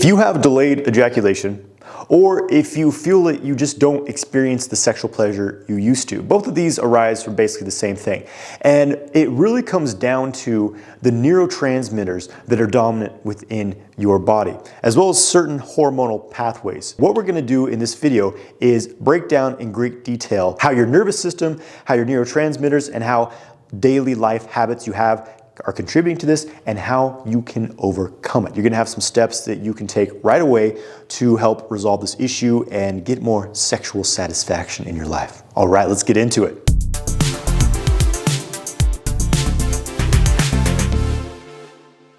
you have delayed ejaculation, or if you feel that you just don't experience the sexual pleasure you used to, both of these arise from basically the same thing. And it really comes down to the neurotransmitters that are dominant within your body, as well as certain hormonal pathways. What we're gonna do in this video is break down in great detail how your nervous system, how your neurotransmitters, and how daily life habits you have are contributing to this, and how you can overcome it. You're gonna have some steps that you can take right away to help resolve this issue and get more sexual satisfaction in your life. All right, let's get into it.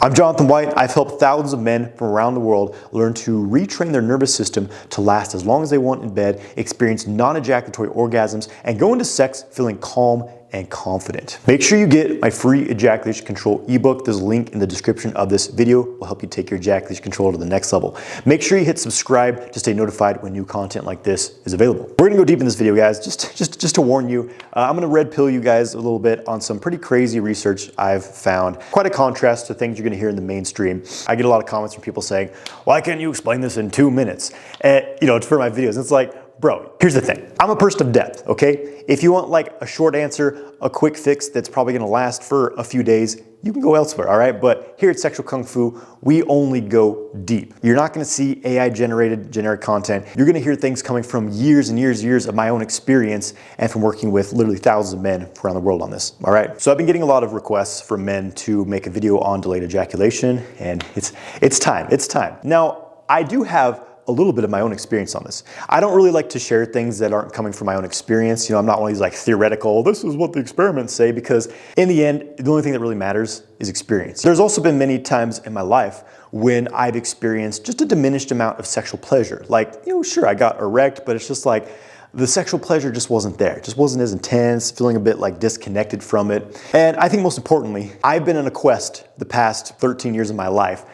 I'm Jonathan White. I've helped thousands of men from around the world learn to retrain their nervous system to last as long as they want in bed, experience non-ejaculatory orgasms, and go into sex feeling calm and confident. Make sure you get my free ejaculation control ebook. There's a link in the description of this video. It will help you take your ejaculation control to the next level. Make sure you hit subscribe to stay notified when new content like this is available. We're gonna go deep in this video, guys. Just to warn you, I'm gonna red pill you guys a little bit on some pretty crazy research I've found. Quite a contrast to things you're gonna hear in the mainstream. I get a lot of comments from people saying, why can't you explain this in 2 minutes? It's for my videos. It's like, bro, here's the thing. I'm a person of depth, okay? If you want like a short answer, a quick fix that's probably gonna last for a few days, you can go elsewhere, all right? But here at Sexual Kung Fu, we only go deep. You're not gonna see AI-generated generic content. You're gonna hear things coming from years and years and years of my own experience and from working with literally thousands of men around the world on this, all right? So I've been getting a lot of requests from men to make a video on delayed ejaculation, and it's time. Now, I do have a little bit of my own experience on this. I don't really like to share things that aren't coming from my own experience. I'm not one of these like theoretical, this is what the experiments say, because in the end, the only thing that really matters is experience. There's also been many times in my life when I've experienced just a diminished amount of sexual pleasure. Like, sure, I got erect, but it's just like, the sexual pleasure just wasn't there. It just wasn't as intense, feeling a bit like disconnected from it. And I think most importantly, I've been on a quest the past 13 years of my life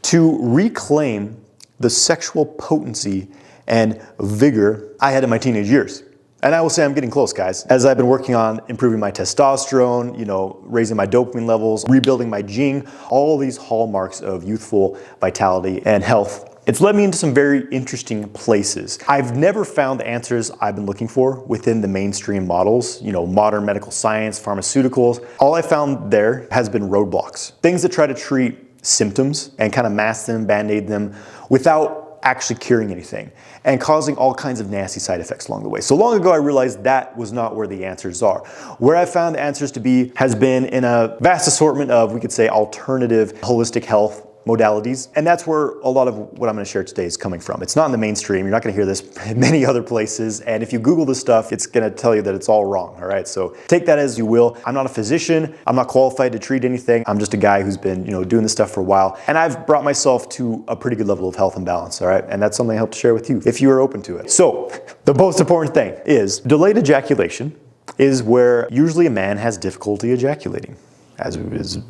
to reclaim the sexual potency and vigor I had in my teenage years. And I will say I'm getting close, guys. As I've been working on improving my testosterone, raising my dopamine levels, rebuilding my jing, all these hallmarks of youthful vitality and health, it's led me into some very interesting places. I've never found the answers I've been looking for within the mainstream models, modern medical science, pharmaceuticals. All I found there has been roadblocks. Things that try to treat symptoms and kind of mask them, band-aid them without actually curing anything and causing all kinds of nasty side effects along the way. So long ago, I realized that was not where the answers are. Where I found the answers to be has been in a vast assortment of, we could say, alternative holistic health modalities. And that's where a lot of what I'm gonna share today is coming from. It's not in the mainstream. You're not gonna hear this in many other places. And if you Google this stuff, it's gonna tell you that it's all wrong, all right? So take that as you will. I'm not a physician. I'm not qualified to treat anything. I'm just a guy who's been, doing this stuff for a while. And I've brought myself to a pretty good level of health and balance, all right? And that's something I hope to share with you if you are open to it. So the most important thing is delayed ejaculation is where usually a man has difficulty ejaculating, as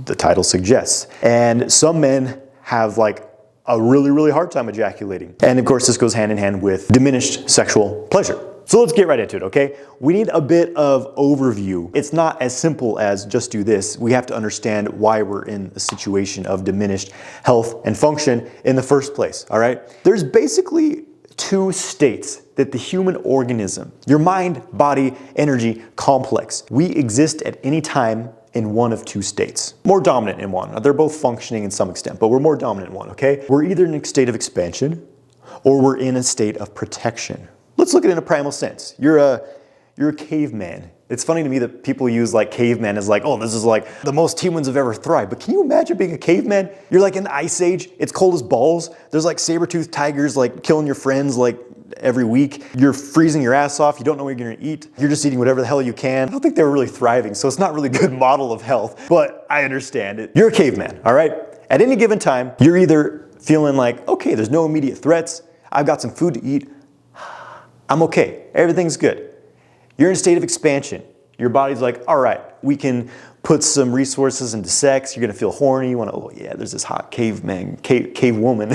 the title suggests. And some men have like a really, really hard time ejaculating. And of course, this goes hand in hand with diminished sexual pleasure. So let's get right into it, okay? We need a bit of overview. It's not as simple as just do this. We have to understand why we're in a situation of diminished health and function in the first place, all right? There's basically 2 states that the human organism, your mind, body, energy complex, we exist at any time in one of 2 states. More dominant in one. They're both functioning in some extent, but we're more dominant in one, okay? We're either in a state of expansion or we're in a state of protection. Let's look at it in a primal sense. You're a caveman. It's funny to me that people use like caveman as like, oh, this is like the most humans have ever thrived. But can you imagine being a caveman? You're like in the ice age, it's cold as balls. There's like saber-toothed tigers like killing your friends like every week. You're freezing your ass off. You don't know what you're gonna eat. You're just eating whatever the hell you can. I don't think they were really thriving, so it's not really a good model of health, but I understand it. You're a caveman, all right? At any given time, you're either feeling like, okay, there's no immediate threats. I've got some food to eat. I'm okay. Everything's good. You're in a state of expansion. Your body's like, all right, we can put some resources into sex. You're gonna feel horny. You wanna, oh yeah, there's this hot caveman, cave woman.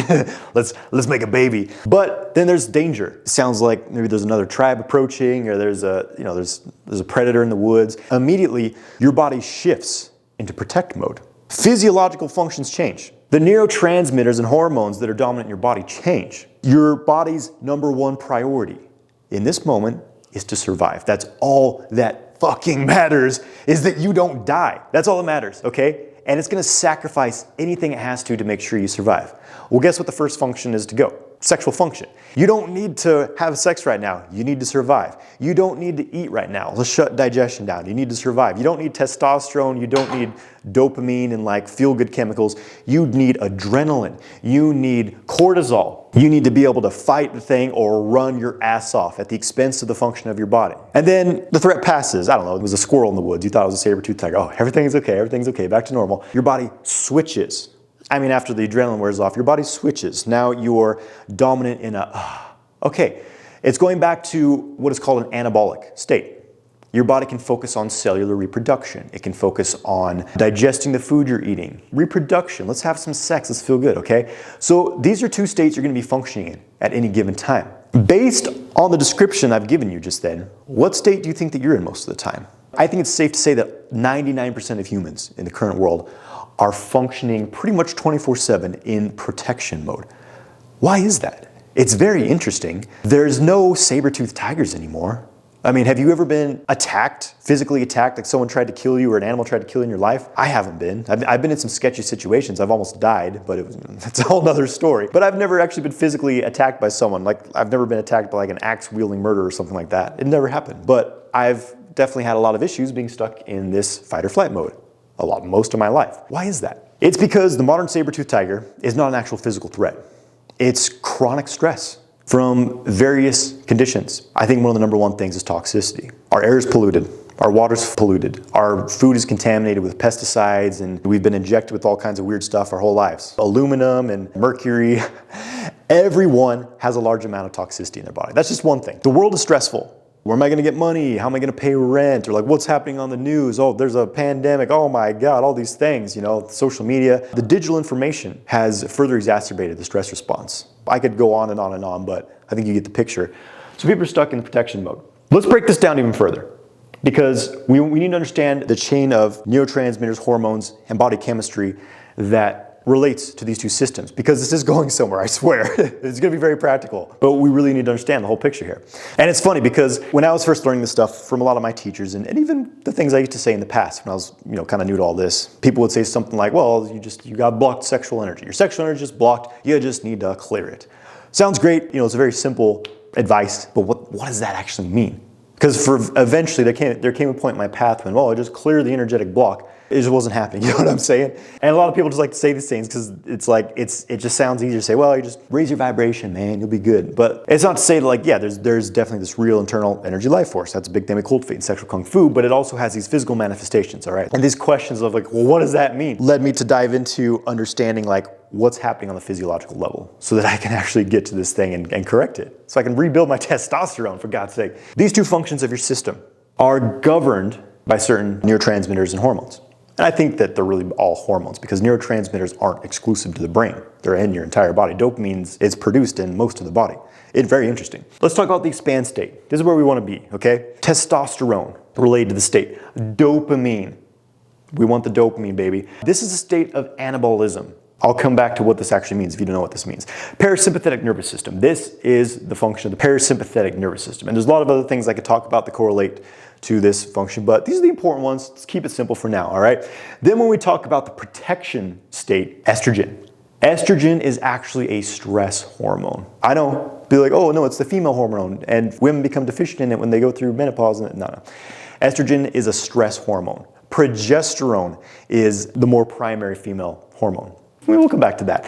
let's make a baby. But then there's danger. It sounds like maybe there's another tribe approaching, or there's a predator in the woods. Immediately, your body shifts into protect mode. Physiological functions change. The neurotransmitters and hormones that are dominant in your body change. Your body's number one priority in this moment is to survive. That's all that fucking matters, is that you don't die. That's all that matters, okay? And it's gonna sacrifice anything it has to make sure you survive. Well, guess what the first function is to go? Sexual function. You don't need to have sex right now. You need to survive. You don't need to eat right now. Let's shut digestion down. You need to survive. You don't need testosterone. You don't need dopamine and like feel-good chemicals. You need adrenaline. You need cortisol. You need to be able to fight the thing or run your ass off at the expense of the function of your body. And then the threat passes. I don't know, it was a squirrel in the woods. You thought it was a saber-toothed tiger. Oh, everything's okay, back to normal. Your body switches. I mean, after the adrenaline wears off, your body switches. Now you're dominant in okay. It's going back to what is called an anabolic state. Your body can focus on cellular reproduction. It can focus on digesting the food you're eating. Reproduction, let's have some sex, let's feel good, okay? So these are two states you're gonna be functioning in at any given time. Based on the description I've given you just then, what state do you think that you're in most of the time? I think it's safe to say that 99% of humans in the current world are functioning pretty much 24/7 in protection mode. Why is that? It's very interesting. There's no saber-toothed tigers anymore. I mean, have you ever been attacked, physically attacked, like someone tried to kill you or an animal tried to kill you in your life? I haven't been. I've been in some sketchy situations. I've almost died, but it's a whole nother story. But I've never actually been physically attacked by someone. Like, I've never been attacked by like an axe-wielding murderer or something like that. It never happened. But I've definitely had a lot of issues being stuck in this fight or flight mode. Most of my life. Why is that? It's because the modern saber-toothed tiger is not an actual physical threat. It's chronic stress from various conditions. I think one of the number one things is toxicity. Our air is polluted. Our water's polluted. Our food is contaminated with pesticides, and we've been injected with all kinds of weird stuff our whole lives. Aluminum and mercury. Everyone has a large amount of toxicity in their body. That's just one thing. The world is stressful. Where am I gonna get money? How am I gonna pay rent? Or like, what's happening on the news? Oh, there's a pandemic. Oh my God, all these things, you know, social media. The digital information has further exacerbated the stress response. I could go on and on and on, but I think you get the picture. So people are stuck in protection mode. Let's break this down even further, because we need to understand the chain of neurotransmitters, hormones, and body chemistry that relates to these two systems, because this is going somewhere, I swear. It's gonna be very practical, but we really need to understand the whole picture here. And it's funny because when I was first learning this stuff from a lot of my teachers, and even the things I used to say in the past when I was, kind of new to all this, people would say something like, well, you got blocked sexual energy. Your sexual energy is blocked, you just need to clear it. Sounds great, it's a very simple advice, but what does that actually mean? Because eventually there came a point in my path when, I just clear the energetic block. It just wasn't happening, you know what I'm saying? And a lot of people just like to say these things because it's like, it just sounds easier to say, well, you just raise your vibration, man, you'll be good. But it's not to say like, yeah, there's definitely this real internal energy life force. That's a big thing we cultivate in sexual kung fu, but it also has these physical manifestations, all right? And these questions of like, well, what does that mean? Led me to dive into understanding like what's happening on the physiological level so that I can actually get to this thing and correct it. So I can rebuild my testosterone, for God's sake. These two functions of your system are governed by certain neurotransmitters and hormones. And I think that they're really all hormones because neurotransmitters aren't exclusive to the brain. They're in your entire body. Dopamine is produced in most of the body. It's very interesting. Let's talk about the expand state. This is where we want to be, okay? Testosterone related to the state. Dopamine. We want the dopamine, baby. This is a state of anabolism. I'll come back to what this actually means if you don't know what this means. Parasympathetic nervous system. This is the function of the parasympathetic nervous system. And there's a lot of other things I could talk about that correlate to this function, but these are the important ones. Let's keep it simple for now, all right? Then when we talk about the protection state, estrogen. Estrogen is actually a stress hormone. I know, be like, oh no, it's the female hormone, and women become deficient in it when they go through menopause. No. Estrogen is a stress hormone. Progesterone is the more primary female hormone. We'll come back to that.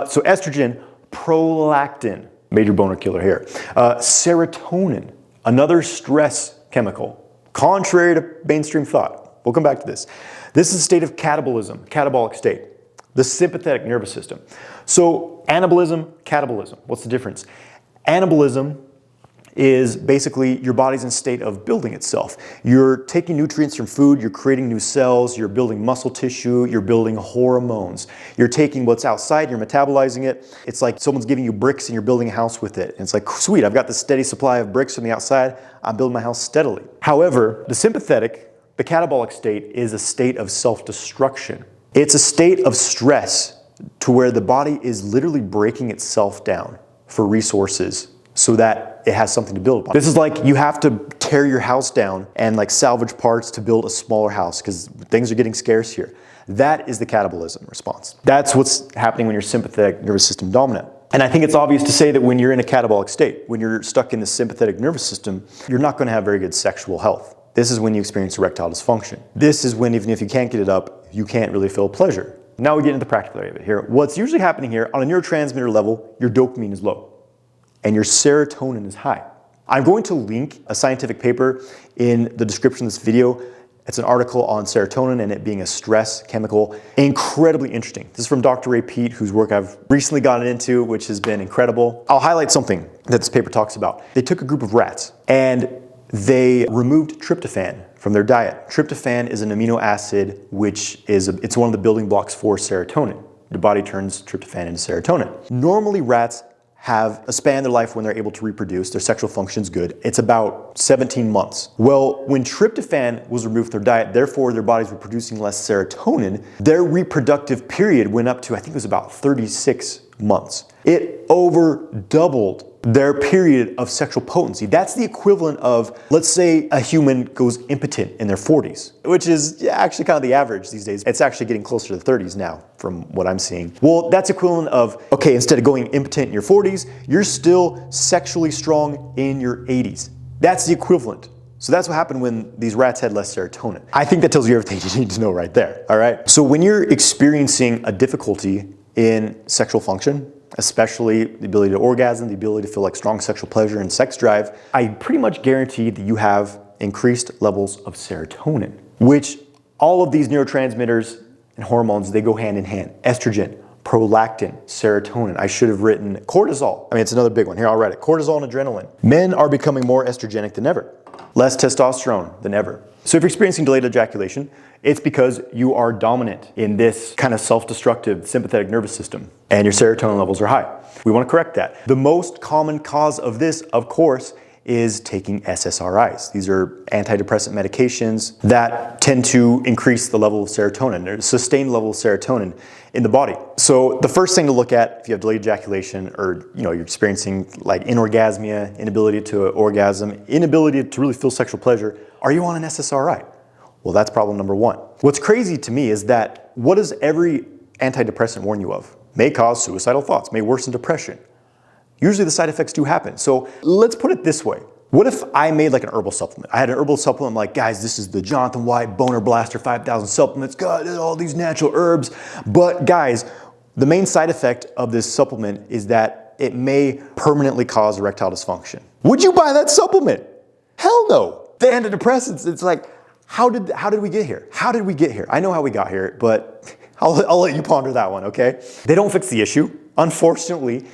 So estrogen, prolactin, major boner killer here. Serotonin, another stress chemical. Contrary to mainstream thought. We'll come back to this. This is a state of catabolism, catabolic state. The sympathetic nervous system. So anabolism, catabolism, what's the difference? Anabolism is basically your body's in state of building itself. You're taking nutrients from food, you're creating new cells, you're building muscle tissue, you're building hormones. You're taking what's outside, you're metabolizing it. It's like someone's giving you bricks and you're building a house with it. And it's like, sweet, I've got this steady supply of bricks from the outside, I'm building my house steadily. However, the catabolic state is a state of self-destruction. It's a state of stress to where the body is literally breaking itself down for resources so that it has something to build upon. This is like you have to tear your house down and like salvage parts to build a smaller house because things are getting scarce here. That is the catabolism response. That's what's happening when you're sympathetic nervous system dominant. And I think it's obvious to say that when you're in a catabolic state, when you're stuck in the sympathetic nervous system, you're not going to have very good sexual health. This is when you experience erectile dysfunction. This is when, even if you can't get it up, you can't really feel pleasure. Now we get into the practical area of it here. What's usually happening here, on a neurotransmitter level, your dopamine is low and your serotonin is high. I'm going to link a scientific paper in the description of this video. It's an article on serotonin and it being a stress chemical. Incredibly interesting. This is from Dr. Ray Peat, whose work I've recently gotten into, which has been incredible. I'll highlight something that this paper talks about. They took a group of rats and they removed tryptophan from their diet. Tryptophan is an amino acid which it's one of the building blocks for serotonin. The body turns tryptophan into serotonin. Normally rats have a span in their life when they're able to reproduce, their sexual function's good. It's about 17 months. Well, when tryptophan was removed from their diet, therefore their bodies were producing less serotonin, their reproductive period went up to, I think it was about 36 months. It over doubled their period of sexual potency. That's the equivalent of, let's say a human goes impotent in their 40s, which is actually kind of the average these days. It's actually getting closer to the 30s now from what I'm seeing. Well, that's equivalent of, okay, instead of going impotent in your 40s, you're still sexually strong in your 80s. That's the equivalent. So that's what happened when these rats had less serotonin. I think that tells you everything you need to know right there, all right? So when you're experiencing a difficulty in sexual function, especially the ability to orgasm, the ability to feel like strong sexual pleasure and sex drive, I pretty much guarantee that you have increased levels of serotonin, which all of these neurotransmitters and hormones, they go hand in hand. Estrogen, prolactin, serotonin. I should have written cortisol. I mean, it's another big one. Here, I'll write it. Cortisol and adrenaline. Men are becoming more estrogenic than ever. Less testosterone than ever. So if you're experiencing delayed ejaculation, it's because you are dominant in this kind of self-destructive sympathetic nervous system and your serotonin levels are high. We want to correct that. The most common cause of this, of course, is taking SSRIs. These are antidepressant medications that tend to increase the level of serotonin or sustain the level of serotonin in the body. So the first thing to look at if you have delayed ejaculation or you're experiencing like anorgasmia, inability to orgasm, inability to really feel sexual pleasure, are you on an SSRI? Well, that's problem number one. What's crazy to me is that what does every antidepressant warn you of? May cause suicidal thoughts, may worsen depression. Usually the side effects do happen. So let's put it this way. What if I made like an herbal supplement? I had an herbal supplement, I'm like, guys, this is the Jonathan White Boner Blaster 5000 supplements. God, all these natural herbs. But guys, the main side effect of this supplement is that it may permanently cause erectile dysfunction. Would you buy that supplement? Hell no. The antidepressants, it's like, how did we get here? How did we get here? I know how we got here, but I'll let you ponder that one, okay? They don't fix the issue, unfortunately,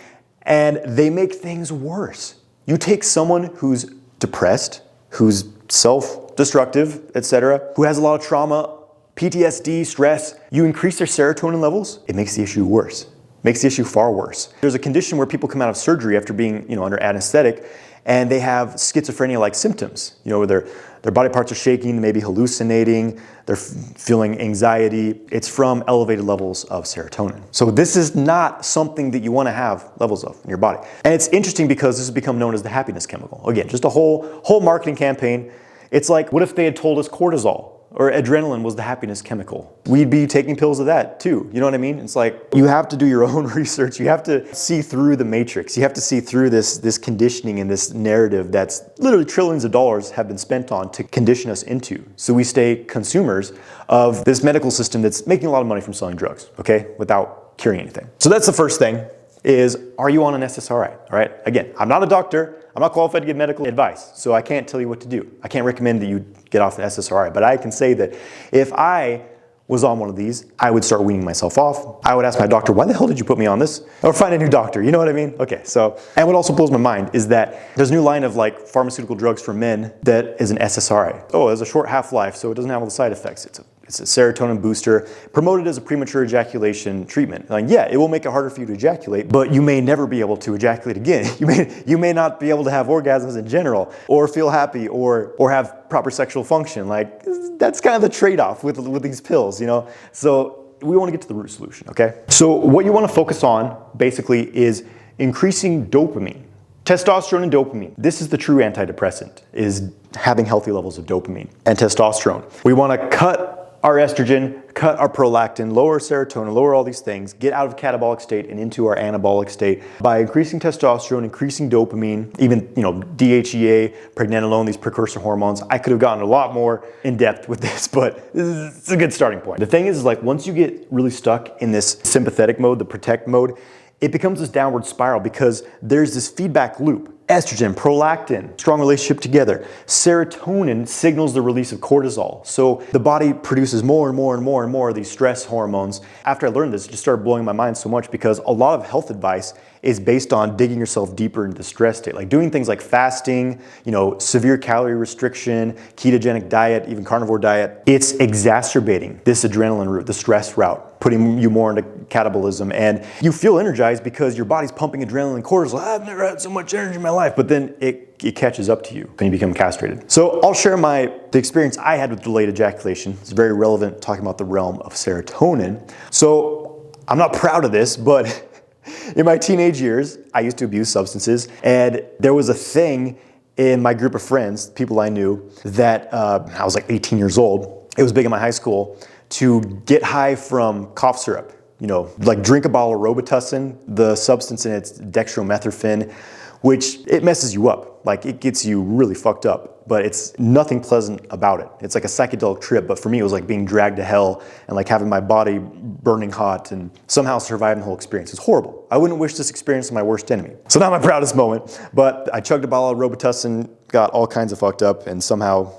and they make things worse. You take someone who's depressed, who's self-destructive, etc., who has a lot of trauma, PTSD, stress, you increase their serotonin levels, it makes the issue worse. Makes the issue far worse. There's a condition where people come out of surgery after being, under anesthetic, and they have schizophrenia-like symptoms, where their body parts are shaking, maybe hallucinating, they're feeling anxiety. It's from elevated levels of serotonin. So this is not something that you want to have levels of in your body. And it's interesting because this has become known as the happiness chemical. Again, just a whole marketing campaign. It's like, what if they had told us cortisol or adrenaline was the happiness chemical? We'd be taking pills of that too. You know what I mean? It's like, you have to do your own research. You have to see through the matrix. You have to see through this conditioning and this narrative that's literally trillions of dollars have been spent on to condition us into. So we stay consumers of this medical system that's making a lot of money from selling drugs, okay? Without curing anything. So that's the first thing is, are you on an SSRI, all right? Again, I'm not a doctor. I'm not qualified to give medical advice, so I can't tell you what to do. I can't recommend that you get off the SSRI, but I can say that if I was on one of these, I would start weaning myself off. I would ask my doctor, why the hell did you put me on this? Or find a new doctor, you know what I mean? Okay, so, and what also blows my mind is that there's a new line of like pharmaceutical drugs for men that is an SSRI. Oh, it has a short half-life, so it doesn't have all the side effects. It's a serotonin booster promoted as a premature ejaculation treatment. Like, yeah, it will make it harder for you to ejaculate, but you may never be able to ejaculate again. You may not be able to have orgasms in general, or feel happy, or have proper sexual function. Like, that's kind of the trade-off with these pills, So we want to get to the root solution, okay? So what you want to focus on basically is increasing dopamine. Testosterone and dopamine. This is the true antidepressant, is having healthy levels of dopamine and testosterone. We want to cut our estrogen, cut our prolactin, lower serotonin, lower all these things, get out of catabolic state and into our anabolic state by increasing testosterone, increasing dopamine, even, DHEA, pregnenolone, these precursor hormones. I could have gotten a lot more in depth with this, but it's a good starting point. The thing is like once you get really stuck in this sympathetic mode, the protect mode, it becomes this downward spiral because there's this feedback loop. Estrogen, prolactin, strong relationship together. Serotonin signals the release of cortisol. So the body produces more and more and more and more of these stress hormones. After I learned this, it just started blowing my mind so much because a lot of health advice is based on digging yourself deeper into the stress state, like doing things like fasting, severe calorie restriction, ketogenic diet, even carnivore diet. It's exacerbating this adrenaline route, the stress route, putting you more into catabolism, and you feel energized because your body's pumping adrenaline and cortisol. I've never had so much energy in my life, but then it catches up to you and you become castrated. So I'll share the experience I had with delayed ejaculation. It's very relevant talking about the realm of serotonin. So I'm not proud of this, but in my teenage years, I used to abuse substances, and there was a thing in my group of friends, people I knew, that I was like 18 years old. It was big in my high school to get high from cough syrup. Like drink a bottle of Robitussin, the substance in it's dextromethorphan, which it messes you up. Like it gets you really fucked up, but it's nothing pleasant about it. It's like a psychedelic trip, but for me it was like being dragged to hell and like having my body burning hot and somehow surviving the whole experience. It's horrible. I wouldn't wish this experience on my worst enemy. So not my proudest moment, but I chugged a bottle of Robitussin, got all kinds of fucked up, and somehow,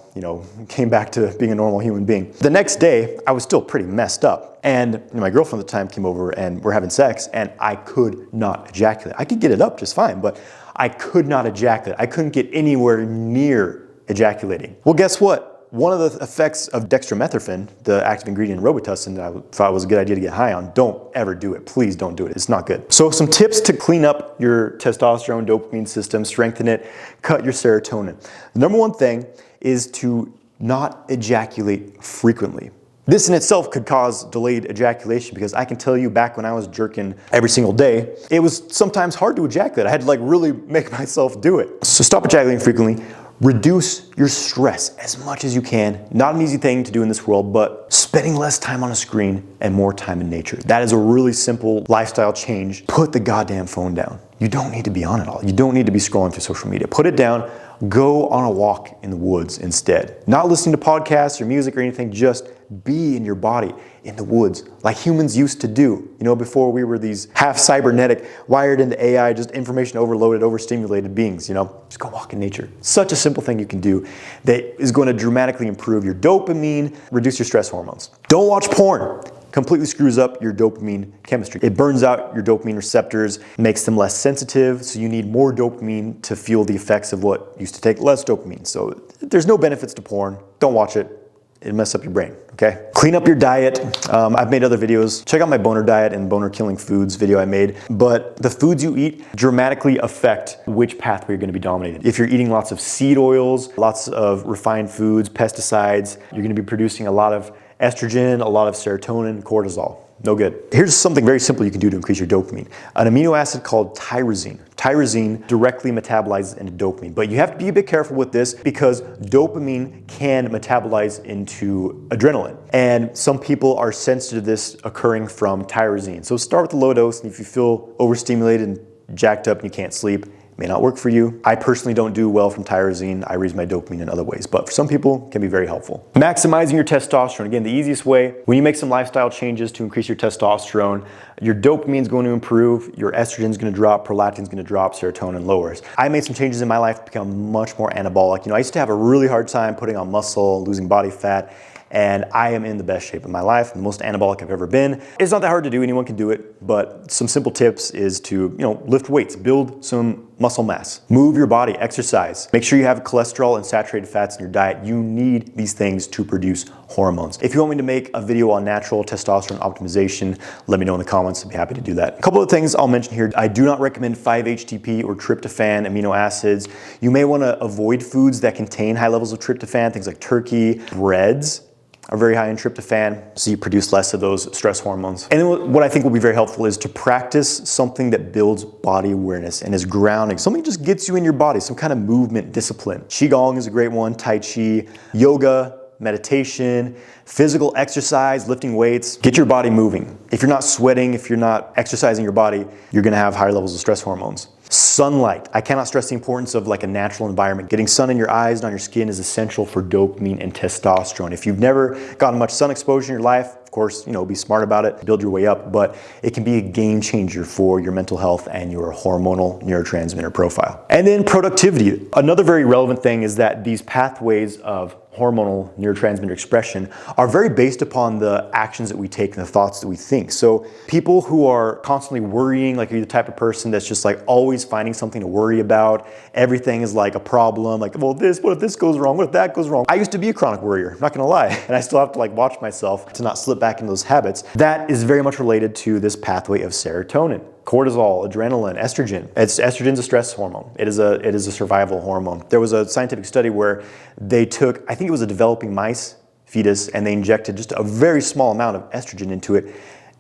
came back to being a normal human being. The next day, I was still pretty messed up. And my girlfriend at the time came over and we're having sex, and I could not ejaculate. I could get it up just fine, but I could not ejaculate. I couldn't get anywhere near ejaculating. Well, guess what? One of the effects of dextromethorphan, the active ingredient in Robitussin that I thought was a good idea to get high on, don't ever do it. Please don't do it. It's not good. So some tips to clean up your testosterone, dopamine system, strengthen it, cut your serotonin. The number one thing is to not ejaculate frequently. This in itself could cause delayed ejaculation because I can tell you back when I was jerking every single day, it was sometimes hard to ejaculate. I had to like really make myself do it. So stop ejaculating frequently. Reduce your stress as much as you can. Not an easy thing to do in this world, but spending less time on a screen and more time in nature. That is a really simple lifestyle change. Put the goddamn phone down. You don't need to be on it all. You don't need to be scrolling through social media. Put it down. Go on a walk in the woods instead. Not listening to podcasts or music or anything, just be in your body, in the woods, like humans used to do. Before we were these half cybernetic, wired into AI, just information overloaded, overstimulated beings, Just go walk in nature. Such a simple thing you can do that is going to dramatically improve your dopamine, reduce your stress hormones. Don't watch porn. Completely screws up your dopamine chemistry. It burns out your dopamine receptors, makes them less sensitive, so you need more dopamine to feel the effects of what used to take less dopamine. So there's no benefits to porn. Don't watch it. It'll mess up your brain, okay? Clean up your diet. I've made other videos. Check out my boner diet and boner killing foods video I made. But the foods you eat dramatically affect which pathway you're gonna be dominated. If you're eating lots of seed oils, lots of refined foods, pesticides, you're gonna be producing a lot of estrogen, a lot of serotonin, cortisol. No good. Here's something very simple you can do to increase your dopamine. An amino acid called tyrosine. Tyrosine directly metabolizes into dopamine, but you have to be a bit careful with this because dopamine can metabolize into adrenaline. And some people are sensitive to this occurring from tyrosine. So start with the low dose, and if you feel overstimulated and jacked up and you can't sleep, it may not work for you. I personally don't do well from tyrosine. I raise my dopamine in other ways, but for some people, it can be very helpful. Maximizing your testosterone. Again, the easiest way, when you make some lifestyle changes to increase your testosterone, your dopamine is going to improve, your estrogen is going to drop, prolactin is going to drop, serotonin lowers. I made some changes in my life to become much more anabolic. I used to have a really hard time putting on muscle, losing body fat, and I am in the best shape of my life, the most anabolic I've ever been. It's not that hard to do, anyone can do it, but some simple tips is to, lift weights, build some muscle mass, move your body, exercise. Make sure you have cholesterol and saturated fats in your diet. You need these things to produce hormones. If you want me to make a video on natural testosterone optimization, let me know in the comments. I'd be happy to do that. A couple of things I'll mention here. I do not recommend 5-HTP or tryptophan amino acids. You may want to avoid foods that contain high levels of tryptophan, things like turkey, breads, are very high in tryptophan, so you produce less of those stress hormones. And then what I think will be very helpful is to practice something that builds body awareness and is grounding. Something that just gets you in your body, some kind of movement discipline. Qigong is a great one, Tai Chi, yoga, meditation, physical exercise, lifting weights. Get your body moving. If you're not sweating, if you're not exercising your body, you're gonna have higher levels of stress hormones. Sunlight. I cannot stress the importance of like a natural environment. Getting sun in your eyes and on your skin is essential for dopamine and testosterone. If you've never gotten much sun exposure in your life, of course, be smart about it, build your way up, but it can be a game changer for your mental health and your hormonal neurotransmitter profile. And then productivity. Another very relevant thing is that these pathways of hormonal neurotransmitter expression are very based upon the actions that we take and the thoughts that we think. So people who are constantly worrying, like you're the type of person that's just like always finding something to worry about, everything is like a problem, like, well, what if this goes wrong, what if that goes wrong? I used to be a chronic worrier, I'm not gonna lie, and I still have to like watch myself to not slip back into those habits. That is very much related to this pathway of serotonin. Cortisol, adrenaline, estrogen. Estrogen's a stress hormone. It is a survival hormone. There was a scientific study where they took, I think it was a developing mice fetus, and they injected just a very small amount of estrogen into it,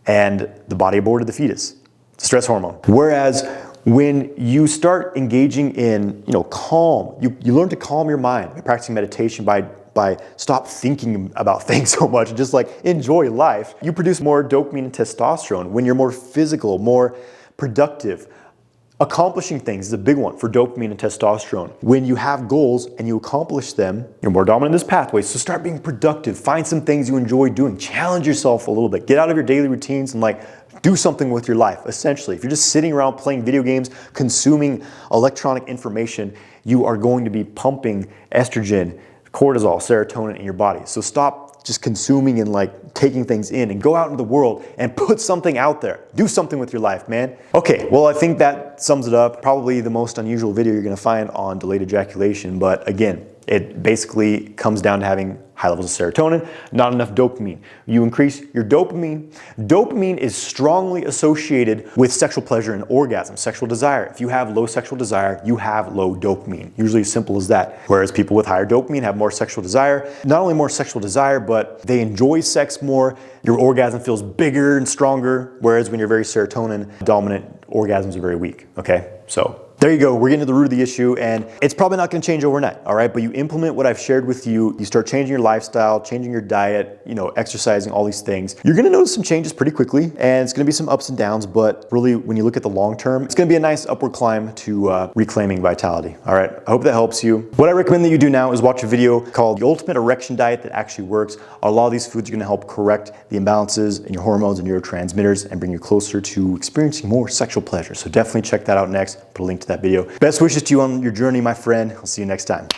and the body aborted the fetus. It's a stress hormone. Whereas when you start engaging in, calm, you learn to calm your mind by practicing meditation, by stop thinking about things so much and just like enjoy life. You produce more dopamine and testosterone when you're more physical, more productive. Accomplishing things is a big one for dopamine and testosterone. When you have goals and you accomplish them, you're more dominant in this pathway, so start being productive. Find some things you enjoy doing. Challenge yourself a little bit. Get out of your daily routines and do something with your life, essentially. If you're just sitting around playing video games, consuming electronic information, you are going to be pumping estrogen, cortisol, serotonin in your body. So stop just consuming and taking things in and go out into the world and put something out there. Do something with your life, man. Okay, well, I think that sums it up. Probably the most unusual video you're gonna find on delayed ejaculation, but again, it basically comes down to having high levels of serotonin, not enough dopamine. You increase your dopamine. Dopamine is strongly associated with sexual pleasure and orgasm, sexual desire. If you have low sexual desire, you have low dopamine. Usually as simple as that. Whereas people with higher dopamine have more sexual desire. Not only more sexual desire, but they enjoy sex more. Your orgasm feels bigger and stronger. Whereas when you're very serotonin dominant, orgasms are very weak, okay? So there you go, we're getting to the root of the issue, and it's probably not gonna change overnight, all right? But you implement what I've shared with you, you start changing your lifestyle, changing your diet, exercising, all these things. You're gonna notice some changes pretty quickly, and it's gonna be some ups and downs, but really, when you look at the long term, it's gonna be a nice upward climb to reclaiming vitality, all right? I hope that helps you. What I recommend that you do now is watch a video called The Ultimate Erection Diet That Actually Works. A lot of these foods are gonna help correct the imbalances in your hormones and neurotransmitters and bring you closer to experiencing more sexual pleasure. So definitely check that out next. Put a link to that video. Best wishes to you on your journey, my friend. I'll see you next time.